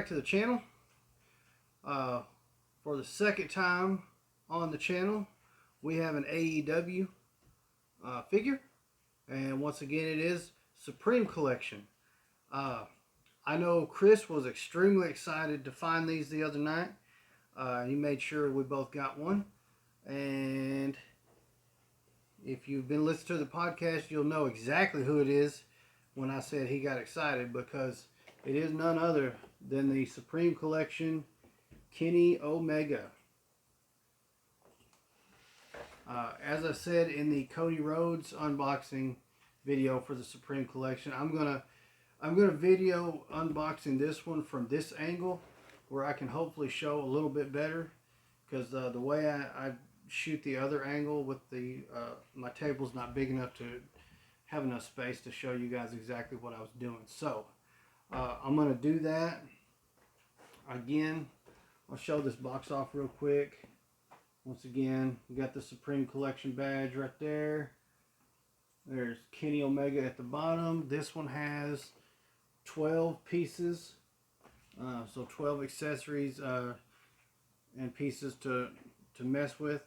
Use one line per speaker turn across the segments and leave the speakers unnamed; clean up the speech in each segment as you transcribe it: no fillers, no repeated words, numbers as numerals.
back to the channel. For the second time on the channel, we have an AEW figure, and once again it is Supreme Collection. I know Chris was extremely excited to find these the other night. He made sure we both got one, and if you've been listening to the podcast, you'll know exactly who it is when I said he got excited, because it is none other than the Supreme Collection Kenny Omega. As I said in the Cody Rhodes unboxing video for the Supreme Collection, I'm gonna video unboxing this one from this angle, where I can hopefully show a little bit better, because the way I shoot the other angle with the my table's not big enough to have enough space to show you guys exactly what I was doing. So I'm gonna do that again. I'll show this box off real quick. Once again, we got the Supreme Collection badge right there. There's Kenny Omega at the bottom. This one has 12 pieces, so 12 accessories and pieces to mess with.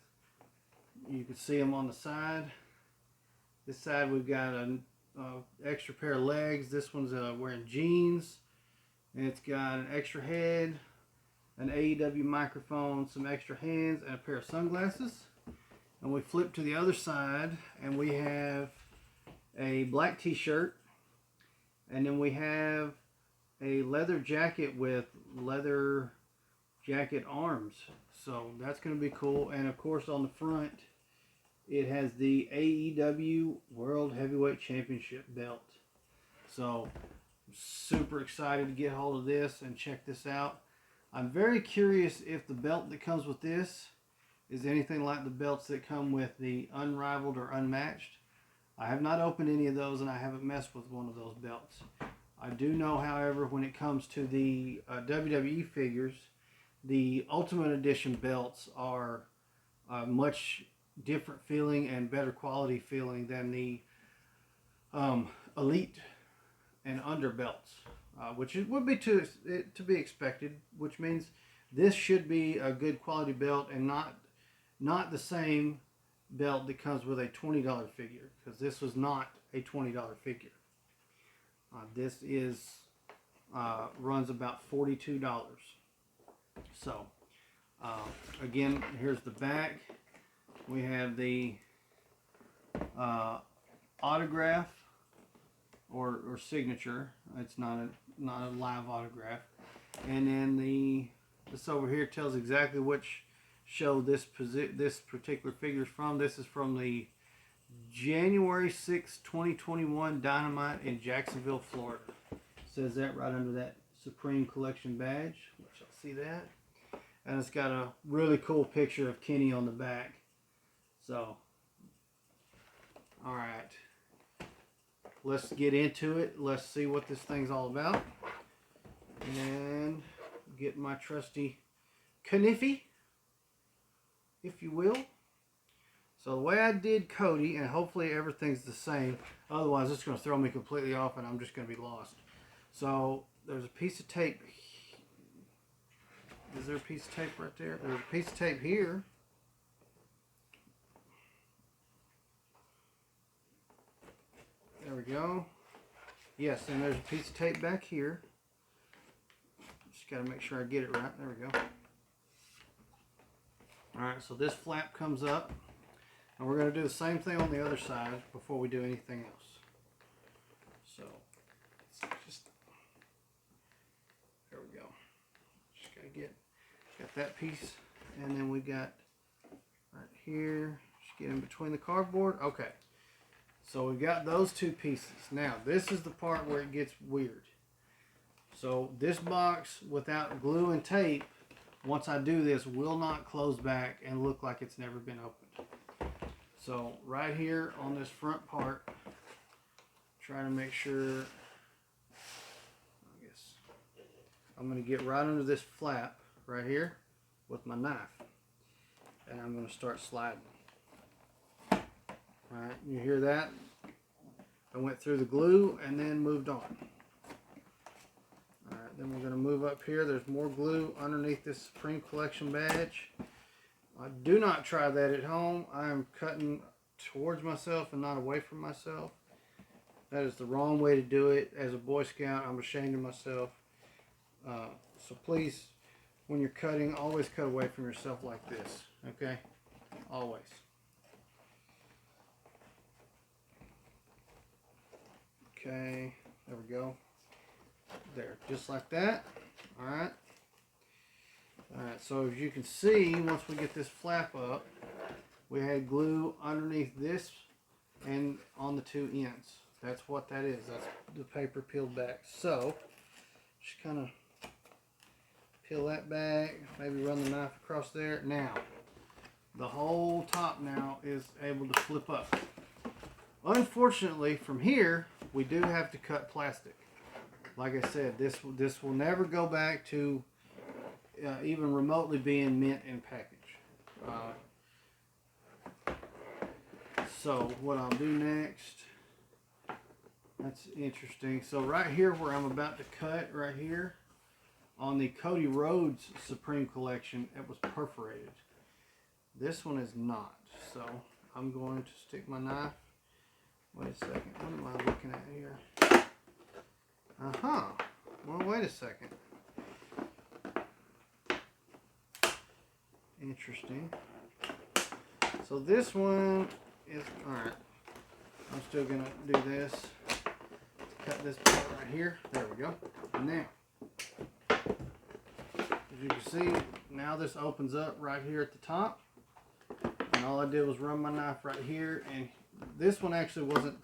You can see them on the side. This side we've got an extra pair of legs. This one's wearing jeans, and it's got an extra head, an AEW microphone, some extra hands, and a pair of sunglasses. And we flip to the other side, and we have a black t-shirt, and then we have a leather jacket with leather jacket arms. So that's going to be cool. And of course on the front it has the AEW World Heavyweight Championship belt. So I'm super excited to get hold of this and check this out. I'm very curious if the belt that comes with this is anything like the belts that come with the Unrivaled or Unmatched. I have not opened any of those, and I haven't messed with one of those belts. I do know, however, when it comes to the WWE figures, the Ultimate Edition belts are much different feeling and better quality feeling than the Elite and Under belts. Which it would be to be expected, which means this should be a good quality belt, and not the same belt that comes with a $20 figure, because this was not a $20 figure. This is runs about $42. So again, here's the back. We have the autograph or signature. It's not a live autograph. And then this over here tells exactly which show this particular figure is from. This is from the January 6, 2021 Dynamite in Jacksonville, Florida. It says that right under that Supreme Collection badge, which I'll see that. And it's got a really cool picture of Kenny on the back. So, alright. Let's get into it. Let's see what this thing's all about. And get my trusty kniffy, if you will. So the way I did Cody, and hopefully everything's the same, otherwise it's going to throw me completely off and I'm just going to be lost. So there's a piece of tape. Is there a piece of tape right there? There's a piece of tape here. There we go. Yes, and there's a piece of tape back here. Just got to make sure I get it right. There we go. Alright, so this flap comes up. And we're going to do the same thing on the other side before we do anything else. So, just, there we go. Just got to got that piece. And then we got right here. Just get in between the cardboard. Okay. So we got those two pieces. Now, this is the part where it gets weird. So this box without glue and tape, once I do this, will not close back and look like it's never been opened. So right here on this front part, trying to make sure, I guess, I'm going to get right under this flap right here with my knife. And I'm going to start sliding. Alright, you hear that? I went through the glue and then moved on. Alright, Then we're going to move up here. There's more glue underneath this Supreme Collection badge. Do not try that at home. I am cutting towards myself and not away from myself. That is the wrong way to do it. As a Boy Scout, I'm ashamed of myself. So please, when you're cutting, always cut away from yourself like this. Okay? Always. Okay, there we go. There, just like that. Alright. Alright, so as you can see, once we get this flap up, we had glue underneath this and on the two ends. That's what that is. That's the paper peeled back. So, just kind of peel that back, maybe run the knife across there. Now, the whole top now is able to flip up. Unfortunately, from here, we do have to cut plastic. Like I said, this will never go back to even remotely being mint in package. So what I'll do next, that's interesting. So right here where I'm about to cut, right here, on the Cody Rhodes Supreme Collection, it was perforated. This one is not. So I'm going to stick my knife. Wait a second, what am I looking at here? Well, wait a second. Interesting. So this one is, alright. I'm still going to do this. Cut this part right here. There we go. Now, as you can see, now this opens up right here at the top. And all I did was run my knife right here. And this one actually wasn't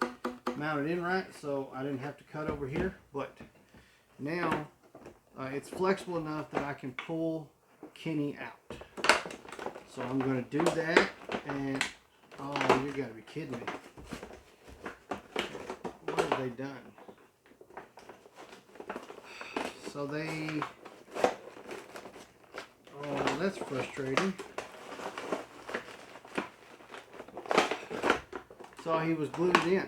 mounted in right, so I didn't have to cut over here. But now it's flexible enough that I can pull Kenny out. So I'm going to do that, and oh, you got to be kidding me. What have they done? So they, oh, that's frustrating. So he was glued in.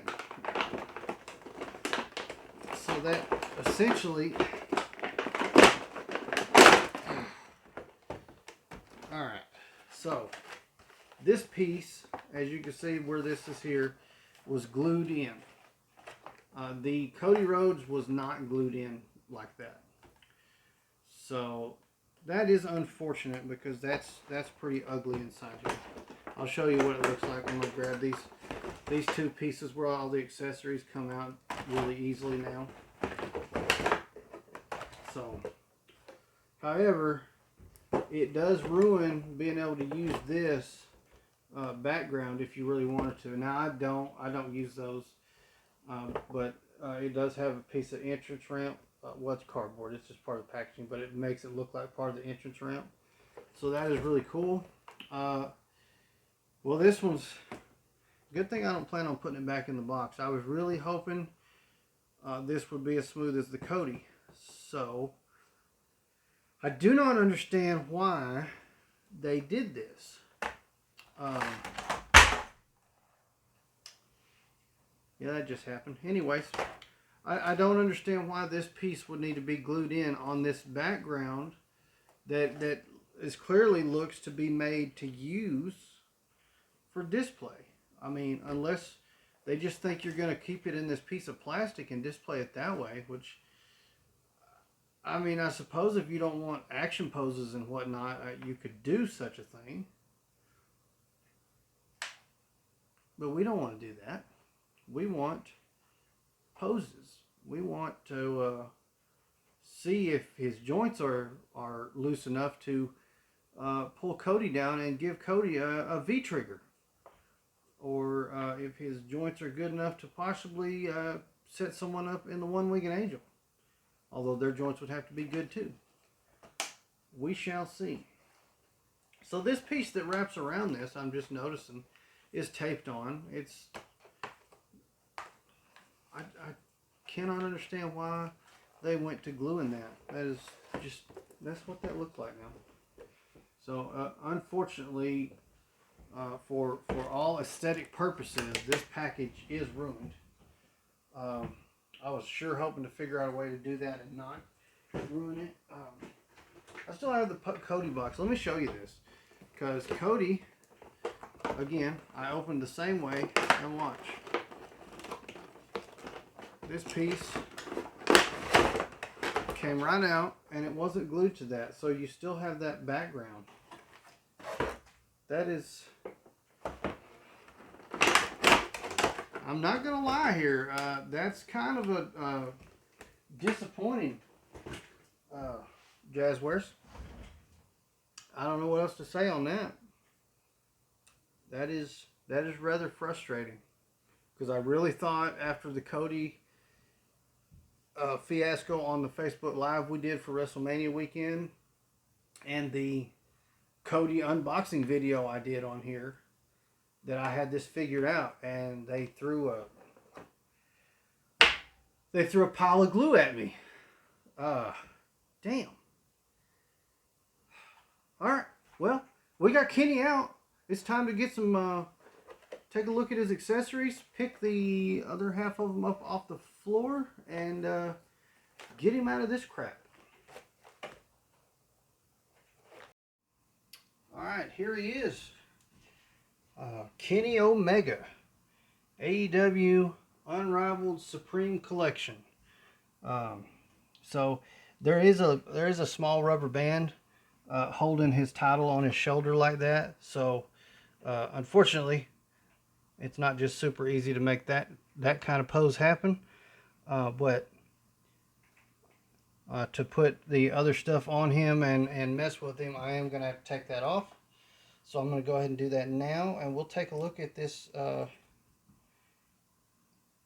So that essentially, alright, so this piece, as you can see where this is here, was glued in. The Cody Rhodes was not glued in like that. So that is unfortunate because that's pretty ugly inside here. I'll show you what it looks like. I'm going to grab these two pieces where all the accessories come out really easily now. So, however, it does ruin being able to use this background if you really wanted to. Now I don't use those, but it does have a piece of entrance ramp. Well, it's cardboard, it's just part of the packaging, but it makes it look like part of the entrance ramp. So that is really cool. Well, this one's, good thing I don't plan on putting it back in the box. I was really hoping this would be as smooth as the Cody. So, I do not understand why they did this. Yeah, that just happened. Anyways, I don't understand why this piece would need to be glued in on this background that is clearly looks to be made to use for display. I mean, unless they just think you're going to keep it in this piece of plastic and display it that way, which, I mean, I suppose if you don't want action poses and whatnot, you could do such a thing. But we don't want to do that. We want poses. We want to see if his joints are loose enough to pull Cody down and give Cody a V-trigger. Or if his joints are good enough to possibly set someone up in the one-winged angel. Although their joints would have to be good too. We shall see. So this piece that wraps around this, I'm just noticing, is taped on. It's, I cannot understand why they went to gluing that. That is just, that's what that looked like now. So unfortunately, for all aesthetic purposes, this package is ruined. I was sure hoping to figure out a way to do that and not ruin it. I still have the Cody box. Let me show you this. Because Cody, again, I opened the same way. And watch. This piece came right out and it wasn't glued to that. So you still have that background. That is... I'm not going to lie here. That's kind of a disappointing, Jazzwares. I don't know what else to say on that. That is rather frustrating. Because I really thought after the Cody fiasco on the Facebook Live we did for WrestleMania weekend and the Cody unboxing video I did on here that I had this figured out, and they threw a pile of glue at me. Damn. Alright, well, we got Kenny out. It's time to get some, take a look at his accessories, pick the other half of them up off the floor, and get him out of this crap. Alright, here he is. Kenny Omega. AEW Unrivaled Supreme Collection. So there is a small rubber band holding his title on his shoulder like that. So unfortunately, it's not just super easy to make that kind of pose happen. But to put the other stuff on him and mess with him, I am going to have to take that off. So I'm going to go ahead and do that now, and we'll take a look at this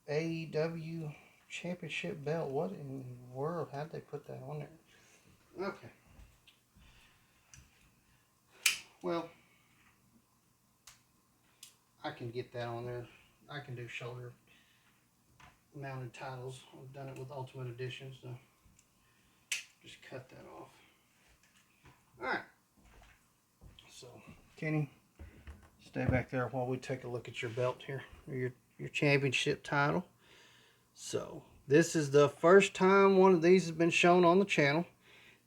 AEW Championship belt. What in the world? How did they put that on there? Okay. Well, I can get that on there. I can do shoulder mounted titles. I've done it with Ultimate Edition, so just cut that off. Alright. So, Kenny, stay back there while we take a look at your belt here, your championship title. So, this is the first time one of these has been shown on the channel.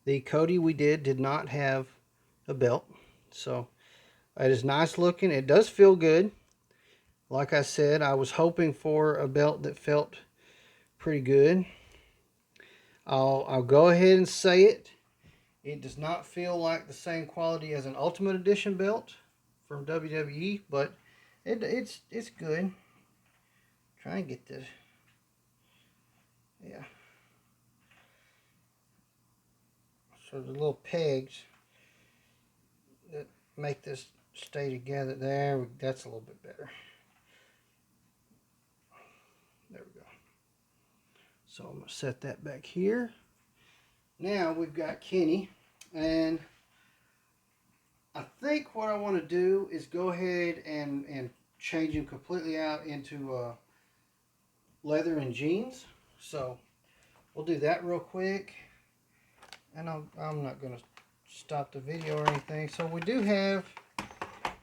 The Cody we did not have a belt. So, it is nice looking. It does feel good. Like I said, I was hoping for a belt that felt pretty good. I'll go ahead and say it. It does not feel like the same quality as an Ultimate Edition belt from WWE, but it's good. Try and get this. Yeah. So the little pegs that make this stay together. There, that's a little bit better. There we go. So I'm going to set that back here. Now we've got Kenny, and I think what I want to do is go ahead and change him completely out into leather and jeans. So we'll do that real quick, and I'm not going to stop the video or anything. So we do have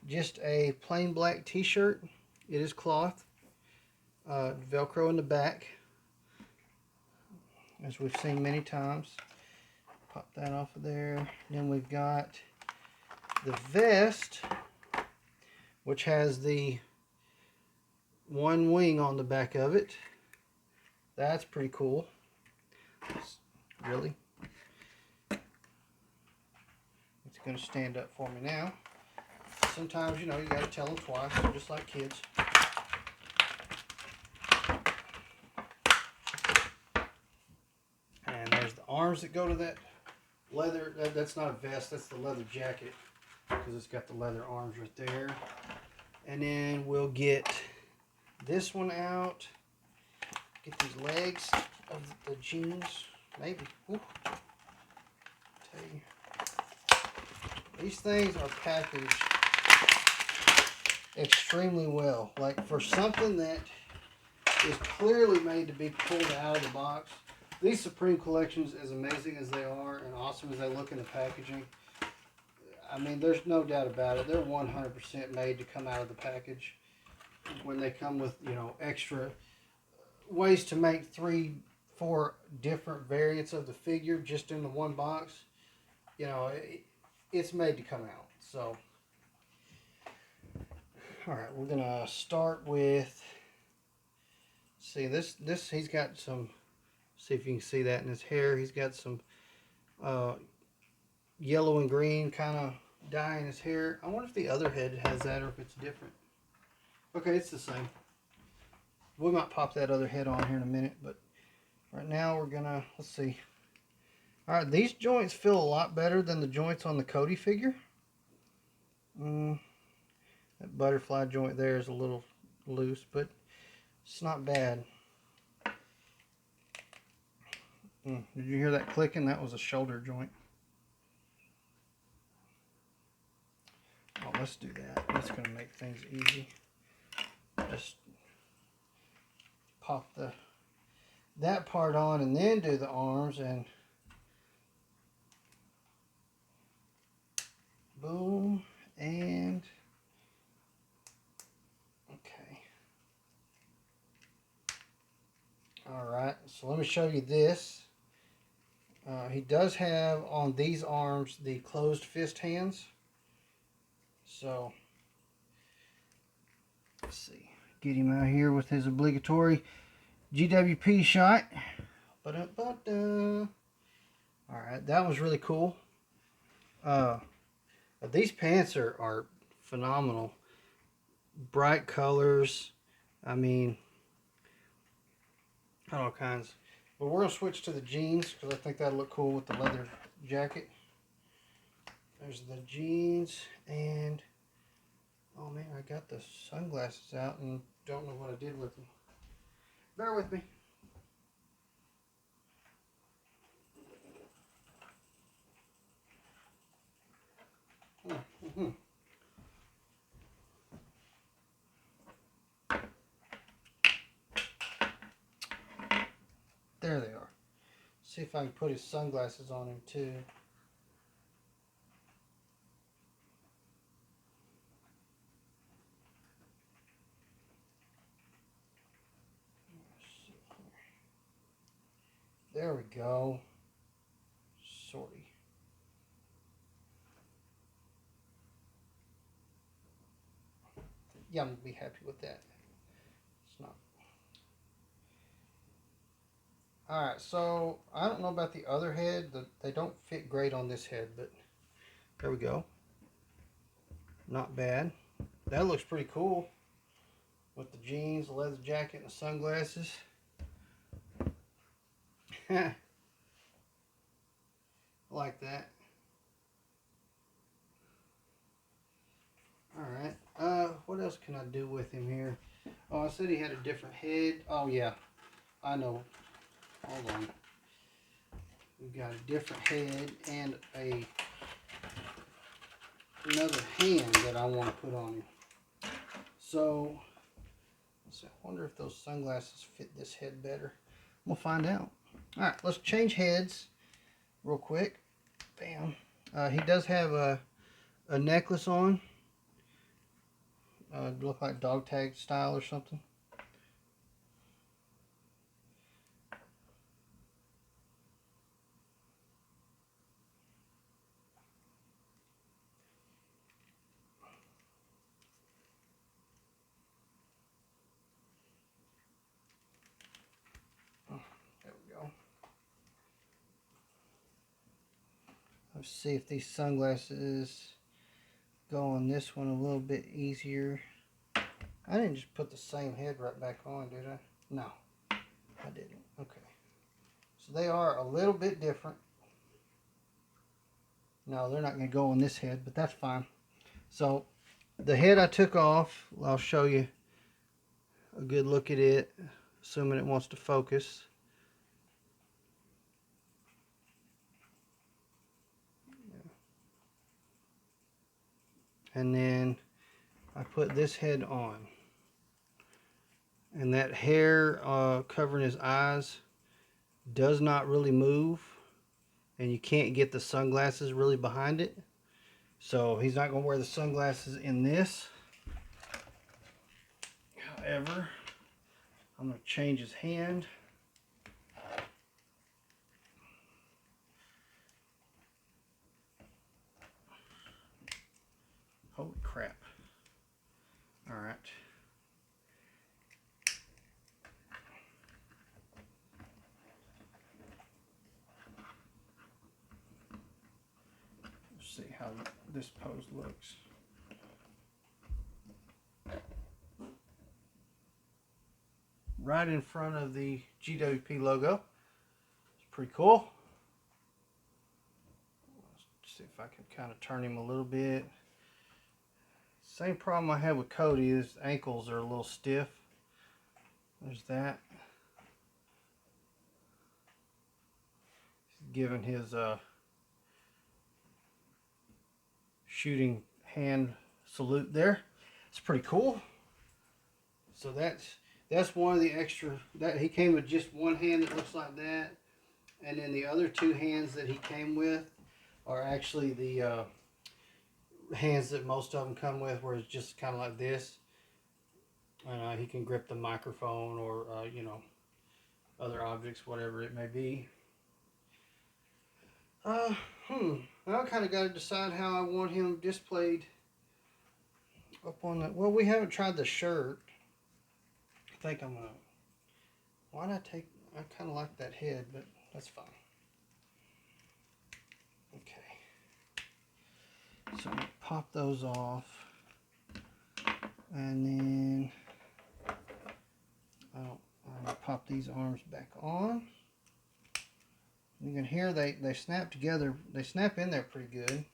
just a plain black t-shirt. It is cloth, Velcro in the back, as we've seen many times. Pop that off of there. Then we've got the vest, which has the one wing on the back of it. That's pretty cool. Really? It's going to stand up for me now. Sometimes, you know, you got to tell them twice, just like kids. And there's the arms that go to that leather. That's not a vest, that's the leather jacket, because it's got the leather arms right there. And then we'll get this one out. Get these legs of the jeans, maybe. Ooh. Tell you, these things are packaged extremely well. Like, for something that is clearly made to be pulled out of the box. These Supreme Collections, as amazing as they are and awesome as they look in the packaging, I mean, there's no doubt about it. They're 100% made to come out of the package. When they come with, you know, extra ways to make 3 4 different variants of the figure just in the one box. You know, it's made to come out. So, all right, we're gonna start with. See this he's got some. See if you can see that in his hair. He's got some yellow and green kind of dye in his hair. I wonder if the other head has that or if it's different. Okay, it's the same. We might pop that other head on here in a minute, but right now we're gonna, let's see. All right, these joints feel a lot better than the joints on the Cody figure. That butterfly joint there is a little loose, but it's not bad. Did you hear that clicking? That was a shoulder joint. Oh, let's do that. That's going to make things easy. Just pop that part on and then do the arms, and boom, and okay. All right, so let me show you this. He does have on these arms the closed fist hands. So let's see, get him out here with his obligatory GWP shot. All right, that was really cool. These pants are phenomenal. Bright colors. I mean, all kinds. But we're going to switch to the jeans because I think that'll look cool with the leather jacket. There's the jeans, and oh man, I got the sunglasses out and don't know what I did with them. Bear with me. There they are. See if I can put his sunglasses on him too. There we go. Sorty. Yeah, I'm gonna be happy with that. It's not. Alright, so I don't know about the other head. They don't fit great on this head, but there we go. Not bad. That looks pretty cool. With the jeans, the leather jacket, and the sunglasses. I like that. Alright. What else can I do with him here? Oh, I said he had a different head. Oh, yeah. I know. Hold on. We've got a different head and another hand that I want to put on him. So, let's see, I wonder if those sunglasses fit this head better. We'll find out. Alright, let's change heads real quick. Bam. He does have a necklace on. Look like dog tag style or something. There we go. Let's see if these sunglasses go on this one a little bit easier. I didn't just put the same head right back on, did I? No, I didn't. Okay. So they are a little bit different. No, they're not going to go on this head, but that's fine. So the head I took off, I'll show you a good look at it, assuming it wants to focus. And then I put this head on. And that hair covering his eyes does not really move. And you can't get the sunglasses really behind it. So he's not going to wear the sunglasses in this. However, I'm going to change his hand. crap. All right. Let's see how this pose looks. Right in front of the GWP logo. It's pretty cool. Let's see if I can kind of turn him a little bit. Same problem I had with Cody, his ankles are a little stiff. There's that. He's giving his shooting hand salute there. It's pretty cool. So that's one of the extra, that he came with just one hand that looks like that, and then the other two hands that he came with are actually the hands that most of them come with, where it's just kind of like this, and he can grip the microphone or you know, other objects, whatever it may be. I kind of got to decide how I want him displayed up on the. Well, we haven't tried the shirt. I think I'm gonna. Why not take? I kind of like that head, but that's fine. Okay. So I'm gonna pop those off, and then I'm gonna pop these arms back on. You can hear they snap together. They snap in there pretty good,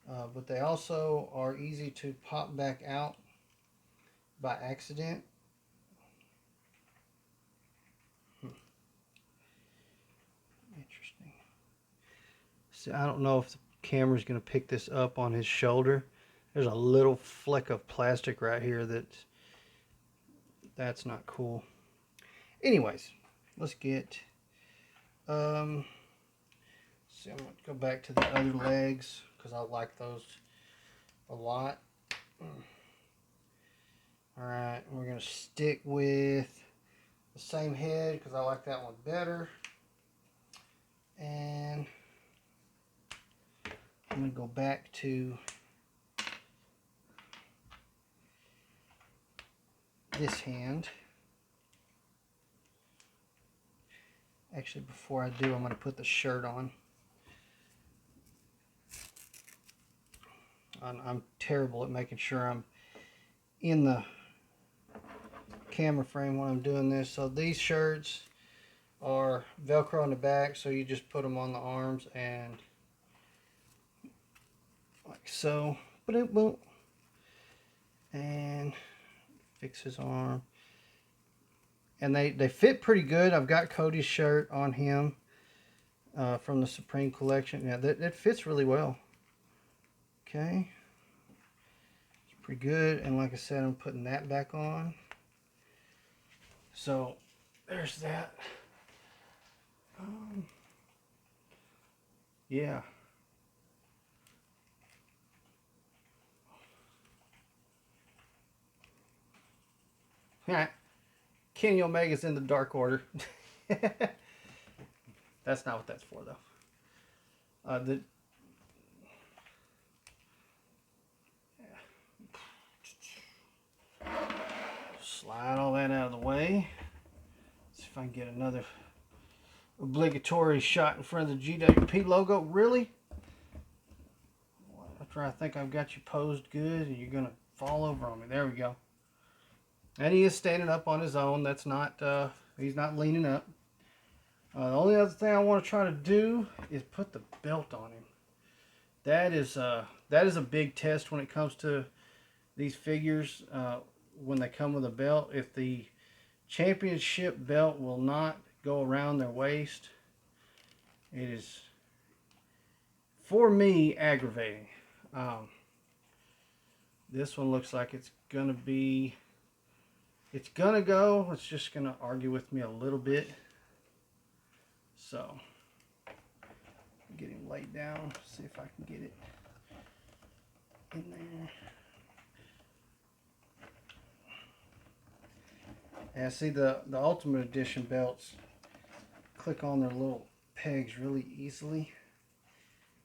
but they also are easy to pop back out by accident. Interesting. See, I don't know if the camera's going to pick this up on his shoulder. There's a little fleck of plastic right here that's not cool. Anyways, let's get see, I'm going to go back to the other legs because I like those a lot. Alright, we're going to stick with the same head because I like that one better. And I'm going to go back to this hand. Actually, before I do, I'm going to put the shirt on. I'm terrible at making sure I'm in the camera frame when I'm doing this. So these shirts are Velcro on the back, so you just put them on the arms and like so. But it won't. And fix his arm. And they fit pretty good. I've got Cody's shirt on him from the Supreme collection. Yeah, that fits really well. Okay. It's pretty good. And like I said, I'm putting that back on. So there's that. Yeah. Kenny Omega's in the Dark Order. That's not what that's for, though. Slide all that out of the way. See if I can get another obligatory shot in front of the GWP logo. Really? After I think I've got you posed good, and you're gonna fall over on me. There we go. And he is standing up on his own. That's not, he's not leaning up. The only other thing I want to try to do is put the belt on him. That is a big test when it comes to these figures. When they come with a belt, if the championship belt will not go around their waist, it is, for me, aggravating. This one looks like it's gonna be. It's gonna go. It's just gonna argue with me a little bit. So, get him laid down. See if I can get it in there. Yeah, see the Ultimate Edition belts click on their little pegs really easily,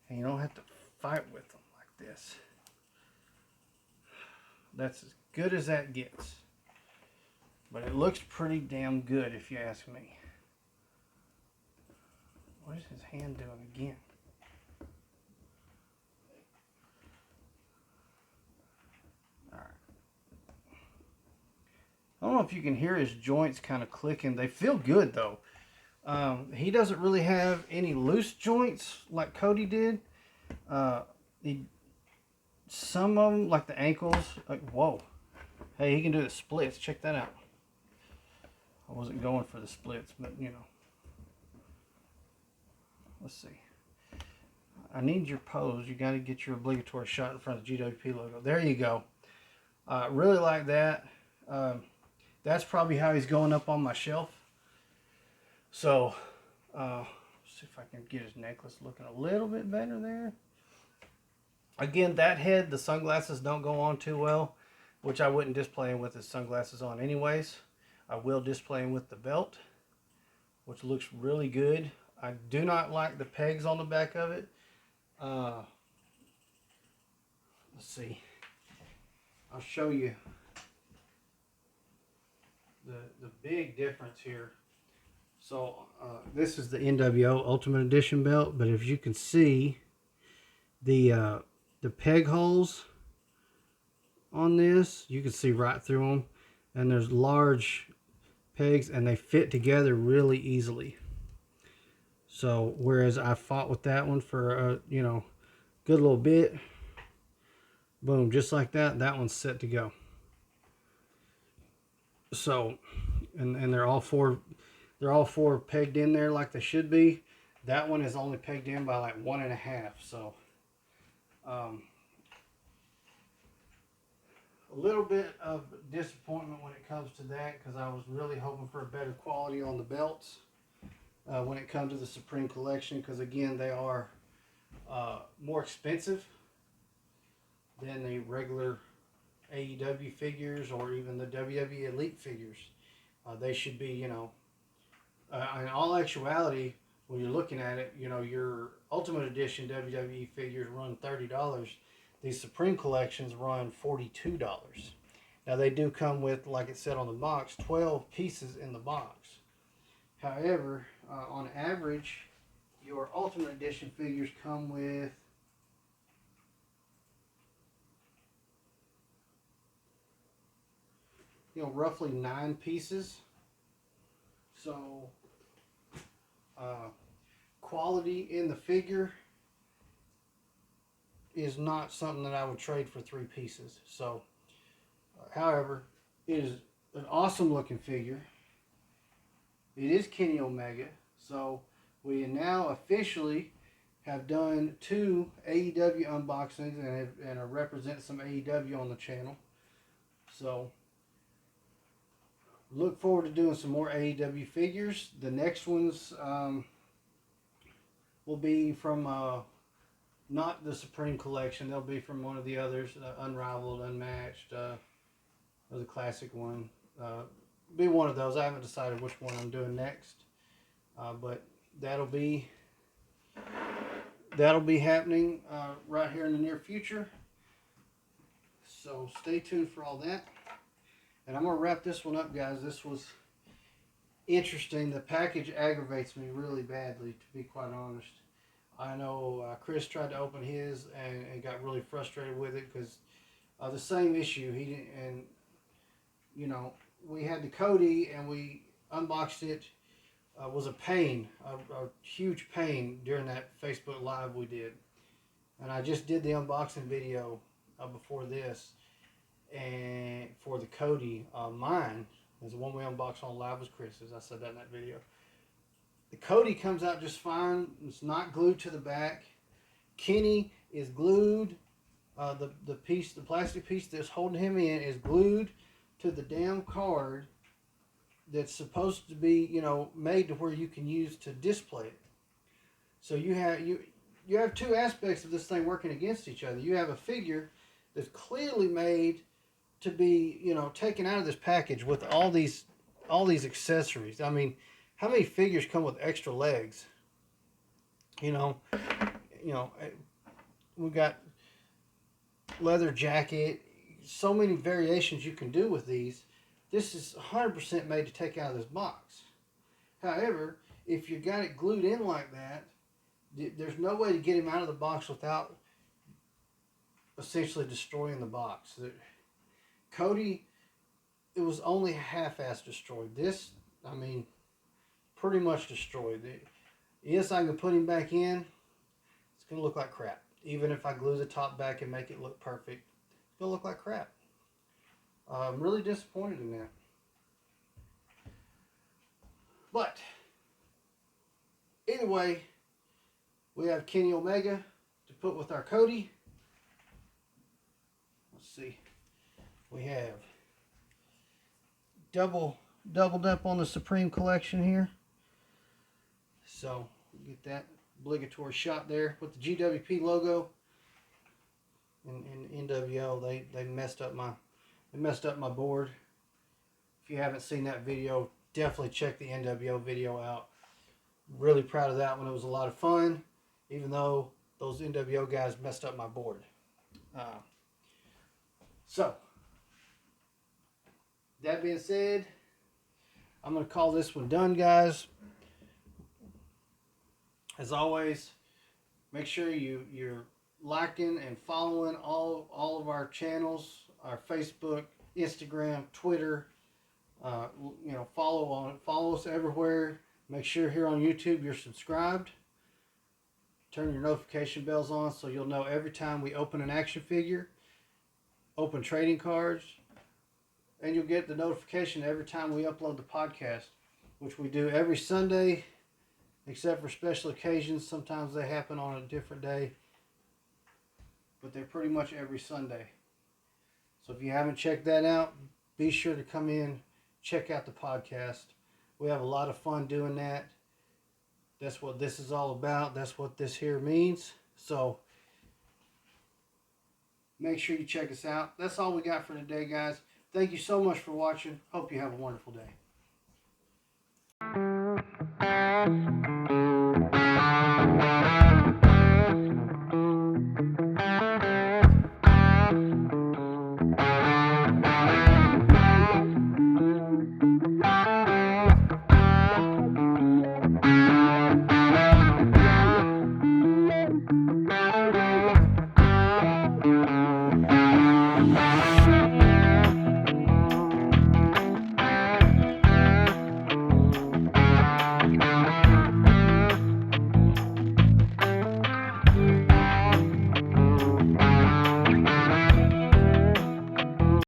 and you don't have to fight with them like this. That's as good as that gets. But it looks pretty damn good if you ask me. What is his hand doing again? Alright. I don't know if you can hear his joints kind of clicking. They feel good though. He doesn't really have any loose joints like Cody did. Some of them, like the ankles, like, whoa. Hey, he can do the splits. Check that out. I wasn't going for the splits, but you know. Let's see. I need your pose. You got to get your obligatory shot in front of the GWP logo. There you go. Really like that. That's probably how he's going up on my shelf. So, see if I can get his necklace looking a little bit better there. Again, that head, the sunglasses don't go on too well, which I wouldn't display him with his sunglasses on anyways. I will display him with the belt, which looks really good. I do not like the pegs on the back of it. Let's see. I'll show you the big difference here. So this is the NWO Ultimate Edition belt, but if you can see the peg holes on this, you can see right through them, and there's large pegs and they fit together really easily. So whereas I fought with that one for a good little bit, boom, just like that, that one's set to go. So and they're all four pegged in there like they should be. That one is only pegged in by like 1.5. So a little bit of disappointment when it comes to that, because I was really hoping for a better quality on the belts when it comes to the Supreme Collection, because again, they are more expensive than the regular AEW figures or even the WWE Elite figures. They should be, in all actuality, when you're looking at it, your Ultimate Edition WWE figures run $30. These Supreme Collections run $42. Now they do come with, like it said on the box, 12 pieces in the box. However, on average, your Ultimate Edition figures come with roughly 9 pieces. So quality in the figure is not something that I would trade for 3 pieces. So however, it is an awesome looking figure. It is Kenny Omega. So we now officially have done 2 AEW unboxings and have represented some AEW on the channel. So look forward to doing some more AEW figures. The next ones will be from not the Supreme Collection. They'll be from one of the others, Unrivaled, Unmatched, or the classic one. Be one of those. I haven't decided which one I'm doing next, but that'll be happening right here in the near future. So stay tuned for all that. And I'm going to wrap this one up, guys. This was interesting. The package aggravates me really badly, to be quite honest. I know Chris tried to open his and got really frustrated with it because the same issue. He didn't, and we had the Cody and we unboxed it. Was a pain, a huge pain during that Facebook Live we did. And I just did the unboxing video before this. And for the Cody, mine is the one we unboxed on live was Chris's. I said that in that video. The Cody comes out just fine. It's not glued to the back. Kenny is glued. The plastic piece that's holding him in is glued to the damn card that's supposed to be, made to where you can use to display it. So you have 2 aspects of this thing working against each other. You have a figure that's clearly made to be, taken out of this package with all these accessories. I mean, how many figures come with extra legs? We got leather jacket, so many variations you can do with these. This is 100% made to take out of this box. However, if you got it glued in like that, there's no way to get him out of the box without essentially destroying the box. Cody, it was only half-assed destroyed. This, I mean, pretty much destroyed. Yes, I can put him back in. It's going to look like crap. Even if I glue the top back and make it look perfect, it's going to look like crap. I'm really disappointed in that. But, either way, we have Kenny Omega to put with our Cody. Let's see. We have doubled up on the Supreme Collection here. So, get that obligatory shot there with the GWP logo. And NWO, they messed up my board. If you haven't seen that video, definitely check the NWO video out. Really proud of that one. It was a lot of fun, even though those NWO guys messed up my board. So, that being said, I'm going to call this one done, guys. As always, make sure you're liking and following all of our channels, our Facebook, Instagram, Twitter. Follow us everywhere. Make sure here on YouTube you're subscribed. Turn your notification bells on so you'll know every time we open an action figure, open trading cards, and you'll get the notification every time we upload the podcast, which we do every Sunday, except for special occasions. Sometimes they happen on a different day, but they're pretty much every Sunday. So if you haven't checked that out, be sure to come in, check out the podcast. We have a lot of fun doing that. That's what this is all about. That's what this here means. So make sure you check us out. That's all we got for today, guys. Thank you so much for watching. Hope you have a wonderful day.